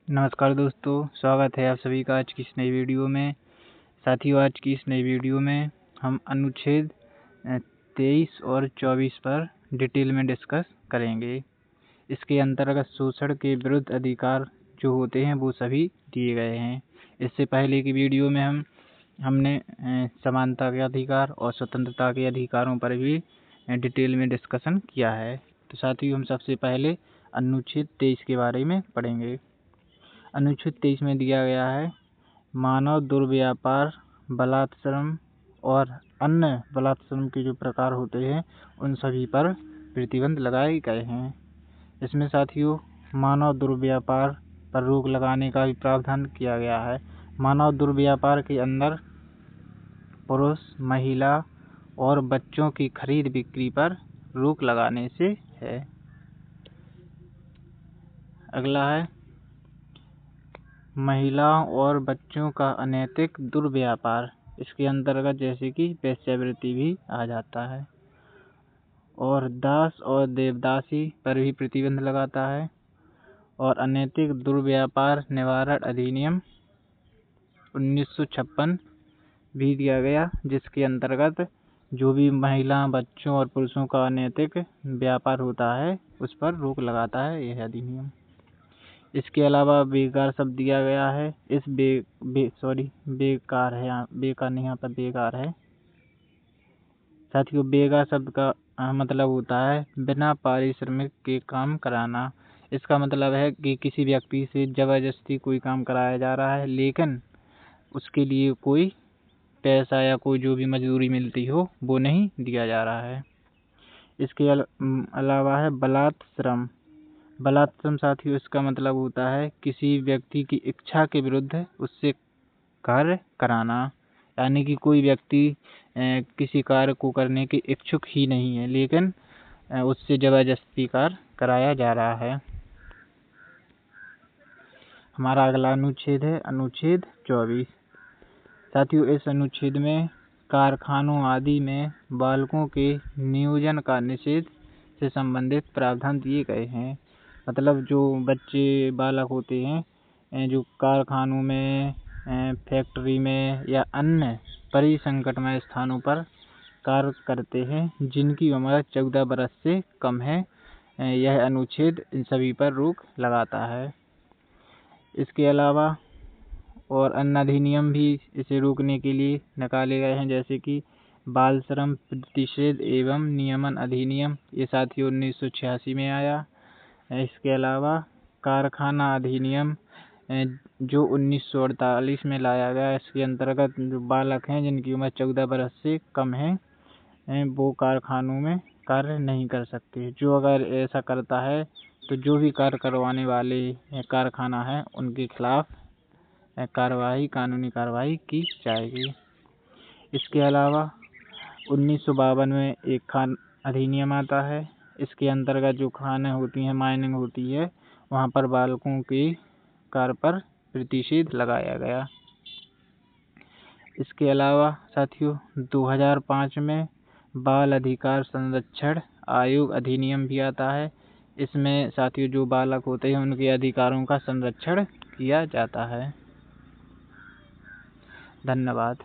नमस्कार दोस्तों, स्वागत है आप सभी का आज की इस नई वीडियो में। साथियों, आज की इस नई वीडियो में हम अनुच्छेद 23 और 24 पर डिटेल में डिस्कस करेंगे। इसके अंतर्गत शोषण के विरुद्ध अधिकार जो होते हैं वो सभी दिए गए हैं। इससे पहले की वीडियो में हमने समानता के अधिकार और स्वतंत्रता के अधिकारों पर भी डिटेल में डिस्कशन किया है। तो साथियों, हम सबसे पहले अनुच्छेद 23 के बारे में पढ़ेंगे। अनुच्छेद 23 में दिया गया है, मानव दुर्व्यापार, बलात्श्रम और अन्य बलात्श्रम के जो प्रकार होते हैं उन सभी पर प्रतिबंध लगाए गए हैं। इसमें साथियों मानव दुर्व्यापार पर रोक लगाने का भी प्रावधान किया गया है। मानव दुर्व्यापार के अंदर पुरुष, महिला और बच्चों की खरीद बिक्री पर रोक लगाने से है। अगला है महिलाओं और बच्चों का अनैतिक दुर्व्यापार। इसके अंतर्गत जैसे कि वेश्यावृत्ति भी आ जाता है। और दास और देवदासी पर भी प्रतिबंध लगाता है। और अनैतिक दुर्व्यापार निवारण अधिनियम 1956 भी दिया गया, जिसके अंतर्गत जो भी महिला, बच्चों और पुरुषों का अनैतिक व्यापार होता है उस पर रोक लगाता है यह अधिनियम। इसके अलावा बेकार शब्द दिया गया है। इस बेकार है, यहाँ बेकार नहीं, यहाँ पर बेकार है। साथियों, बेकार शब्द का मतलब होता है बिना पारिश्रमिक के काम कराना। इसका मतलब है कि किसी व्यक्ति से जबरदस्ती कोई काम कराया जा रहा है, लेकिन उसके लिए कोई पैसा या कोई जो भी मजदूरी मिलती हो वो नहीं दिया जा रहा है। इसके अलावा है बलात्श्रम। बलात्श्रम साथियों, इसका मतलब होता है किसी व्यक्ति की इच्छा के विरुद्ध उससे कार्य कराना। यानी कि कोई व्यक्ति किसी कार्य को करने के इच्छुक ही नहीं है, लेकिन उससे जबरदस्ती कार्य कराया जा रहा है। हमारा अगला अनुच्छेद है अनुच्छेद 24। साथियों, इस अनुच्छेद में कारखानों आदि में बालकों के नियोजन का निषेध से संबंधित प्रावधान दिए गए हैं। मतलब जो बच्चे, बालक होते हैं जो कारखानों में, फैक्ट्री में या अन्य परिसंकटमय स्थानों पर कार्य करते हैं, जिनकी उम्र 14 वर्ष से कम है, यह अनुच्छेद इन सभी पर रोक लगाता है। इसके अलावा और अन्य अधिनियम भी इसे रोकने के लिए निकाले गए हैं, जैसे कि बाल श्रम प्रतिषेध एवं नियमन अधिनियम, ये साथियों 1986 में आया। इसके अलावा कारखाना अधिनियम जो 1948 में लाया गया। इसके अंतर्गत जो बालक हैं जिनकी उम्र 14 वर्ष से कम है वो कारखानों में कार्य नहीं कर सकते। जो अगर ऐसा करता है तो जो भी कार्य करवाने वाले कारखाना है उनके खिलाफ कानूनी कार्रवाई की जाएगी। इसके अलावा 1952 में एक खान अधिनियम आता है। इसके अंतर्गत जो खाने होती हैं, माइनिंग होती है, वहाँ पर बालकों की कार्य पर प्रतिषेध लगाया गया। इसके अलावा साथियों 2005 में बाल अधिकार संरक्षण आयोग अधिनियम भी आता है। इसमें साथियों जो बालक होते हैं उनके अधिकारों का संरक्षण किया जाता है। धन्यवाद।